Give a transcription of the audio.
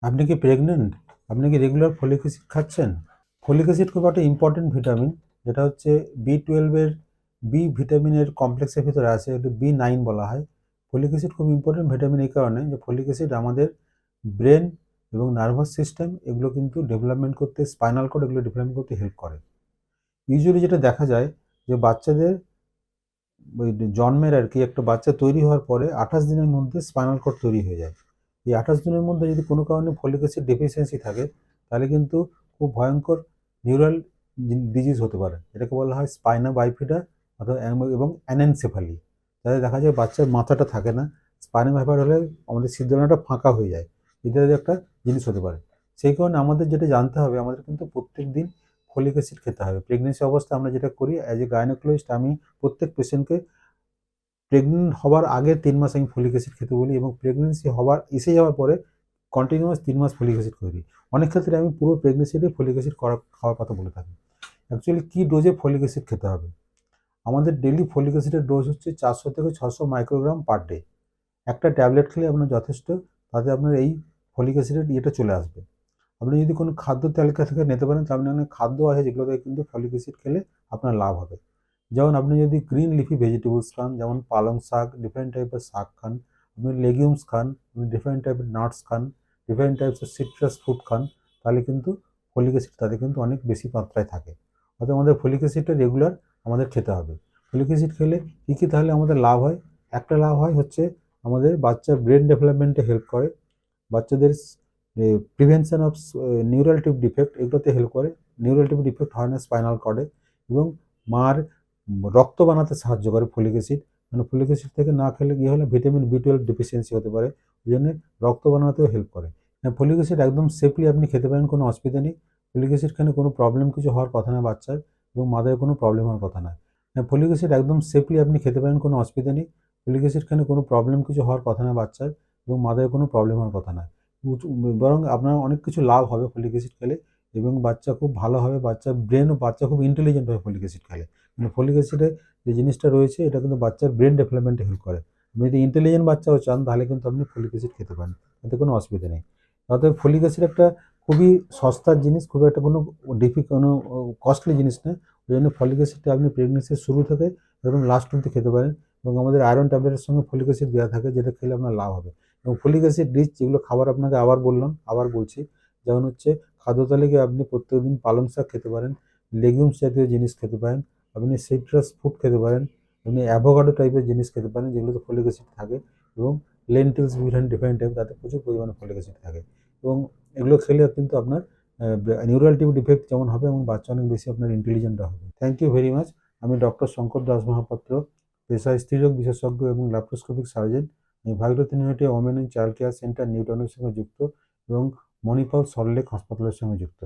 আপনি কি প্রেগনেন্ট? আপনি কি রেগুলার ফলিক অ্যাসিড খাচ্ছেন? ফলিক অ্যাসিড খুব একটা ইম্পর্টেন্ট ভিটামিন, যেটা হচ্ছে B12 এর বি ভিটামিনের কমপ্লেক্সের ভিতরে আছে, এটা B9 বলা হয়। ফলিক অ্যাসিড খুব ইম্পর্টেন্ট ভিটামিন এই কারণে যে ফলিক অ্যাসিড আমাদের ব্রেন এবং নার্ভাস সিস্টেম এগুলো কিন্তু ডেভেলপমেন্ট করতে, স্পাইনাল কর্ড এগুলো ডেভেলপমেন্ট করতে হেল্প করে। ইউজুয়ালি যেটা দেখা যায় যে বাচ্চাদের ওই জন্মের আর কি একটা বাচ্চা তৈরি হওয়ার পরে 28 দিনের মধ্যে স্পাইনাল কর্ড তৈরি হয়ে যায়। এই 28 দিনের মধ্যে যদি কোনো কারণে ফলিক অ্যাসিড ডেফিসিয়েন্সি থাকে, তাহলে কিন্তু খুব ভয়ঙ্কর নিউরাল ডিজিজ হতে পারে। এটাকে বলা হয় স্পাইনা বাইফিডা অথবা এবং অ্যানেনসেফালি। তাহলে দেখা যায় বাচ্চার মাথাটা থাকে না, স্পাইনা বাইফিডা হলে আমাদের সিদ্ধান্তটা ফাঁকা হয়ে যায়, এটা একটা জিনিস হতে পারে। সেই কারণে আমাদের যেটা জানতে হবে, আমাদের কিন্তু প্রত্যেক দিন ফলিক অ্যাসিড খেতে হবে। প্রেগনেন্সি অবস্থায় আমরা যেটা করি, অ্যাজ এ গাইনোকোলজিস্ট আমি প্রত্যেক পেশেন্টকে প্রেগনেন্ট হওয়ার আগে 3 মাস আমি ফলিক অ্যাসিড খেতে বলি, এবং প্রেগনেন্সি এসে যাওয়ার পরে কন্টিনিউয়াস 3 মাস ফলিক অ্যাসিড করে দিই। অনেক ক্ষেত্রে আমি পুরো প্রেগনেন্সিতে ফলিক অ্যাসিড খাওয়ার কথা বলে থাকি। অ্যাকচুয়ালি কী ডোজে ফলিক অ্যাসিড খেতে হবে? আমাদের ডেলি ফলিক অ্যাসিডের ডোজ হচ্ছে 400 থেকে 600 মাইক্রোগ্রাম পার ডে। একটা ট্যাবলেট খেলে আপনার যথেষ্ট, তাতে আপনার এই ফলিক অ্যাসিডের ইয়েটা চলে আসবে। আপনি যদি কোনো খাদ্য তালিকা থেকে নিতে পারেন, তার মানে অনেক খাদ্য আছে যেগুলো থেকে কিন্তু ফলিক অ্যাসিড খেলে আপনার লাভ হবে। যেমন আপনি যদি গ্রিন লিফি ভেজিটেবলস খান, যেমন পালং শাক, ডিফারেন্ট টাইপের শাক খান, আপনি লেগিউমস খান, আপনি ডিফারেন্ট টাইপের নাটস খান, ডিফারেন্ট টাইপসের সিট্রাস ফ্রুট খান, তাহলে কিন্তু ফলিক অ্যাসিড তাতে কিন্তু অনেক বেশি মাত্রায় থাকে। অর্থাৎ আমাদের ফলিক অ্যাসিডটা রেগুলার আমাদের খেতে হবে। ফলিক অ্যাসিড খেলে কী কী তাহলে আমাদের লাভ হয়? একটা লাভ হয় হচ্ছে আমাদের বাচ্চার ব্রেন ডেভেলপমেন্টে হেল্প করে, বাচ্চাদের prevention of neural tube defect এগুলোতে হেল্প করে। নিউরাল টিউব ডিফেক্ট হয় না স্পাইনাল কর্ডে। এবং মার রক্ত বানাতে সাহায্য করে ফলিক অ্যাসিড। মানে ফলিক অ্যাসিড থেকে না খেলে কী হলে ভিটামিন B12 ডেফিসিয়েন্সি হতে পারে, ওই জন্য রক্ত বানাতেও হেল্প করে। ফলিক অ্যাসিড একদম সেফলি আপনি খেতে পারেন, কোনো অসুবিধা নেই। ফলিক অ্যাসিড খেলে কোনো প্রবলেম কিছু হওয়ার কথা না বাচ্চার, এবং মাদের কোনো প্রবলেম হওয়ার কথা নয়। ফলিক অ্যাসিড একদম সেফলি আপনি খেতে পারেন, কোনো অসুবিধা নেই। ফলিক অ্যাসিড খেলে কোনো প্রবলেম কিছু হওয়ার কথা না বাচ্চার, এবং মাদের কোনো প্রবলেম হওয়ার কথা নয়। বরং আপনার অনেক কিছু লাভ হবে ফলিক অ্যাসিড খেলে, এবং বাচ্চা খুব ভালো হবে, বাচ্চার ব্রেনও, বাচ্চা খুব ইন্টেলিজেন্ট হবে ফলিক অ্যাসিড খেলে। মানে ফলিক অ্যাসিডে যে জিনিসটা রয়েছে, এটা কিন্তু বাচ্চার ব্রেন ডেভেলপমেন্টে হেল্প করে। আপনি যদি ইন্টেলিজেন্ট বাচ্চাও চান, তাহলে কিন্তু আপনি ফলিক অ্যাসিড খেতে পারেন, তাতে কোনো অসুবিধা নেই। অতএব ফলিক অ্যাসিড একটা খুবই সস্তার জিনিস, খুব একটা কোনো কোনো কস্টলি জিনিস না। ওই জন্য ফলিক অ্যাসিডটা আপনি প্রেগনেন্সির শুরু থেকে এবং লাস্ট অব্দি খেতে পারেন, এবং আমাদের আয়রন ট্যাবলেটের সঙ্গে ফলিক অ্যাসিড দেওয়া থাকে, যেটা খেলে আপনার লাভ হবে। এবং ফলিক অ্যাসিড রিচ যেগুলো খাবার আপনাকে আবার বলছি, যেমন হচ্ছে খাদ্য তালিকায় আপনি প্রত্যেকদিন পালং শাক খেতে পারেন, লেগুমস জাতীয় জিনিস খেতে পারেন, আপনি সিট্রাস ফ্রুট খেতে পারেন, আপনি অ্যাভোকাডো টাইপের জিনিস খেতে পারেন, যেগুলোতে ফলিক অ্যাসিড থাকে, এবং লেন্টিলস ডিফারেন্ট টাইপ, তাতে প্রচুর পরিমাণে ফলিক অ্যাসিড থাকে। এবং এগুলো খেলে কিন্তু আপনার নিউরাল টিউব ডিফেক্ট যেমন হবে, এবং বাচ্চা অনেক বেশি আপনার ইন্টেলিজেন্টও হবে। Thank you very much. আমি ডক্টর শঙ্কর দাস মহাপাত্র, পেশায় স্ত্রীরোগ বিশেষজ্ঞ এবং ল্যাপ্রোস্কোপিক সার্জন। আমি Bhagirathi University Women and Child Care Centre নিউটাউনের সঙ্গে যুক্ত, এবং মণিপাল সল্টলেক হাসপাতালের সঙ্গে যুক্ত।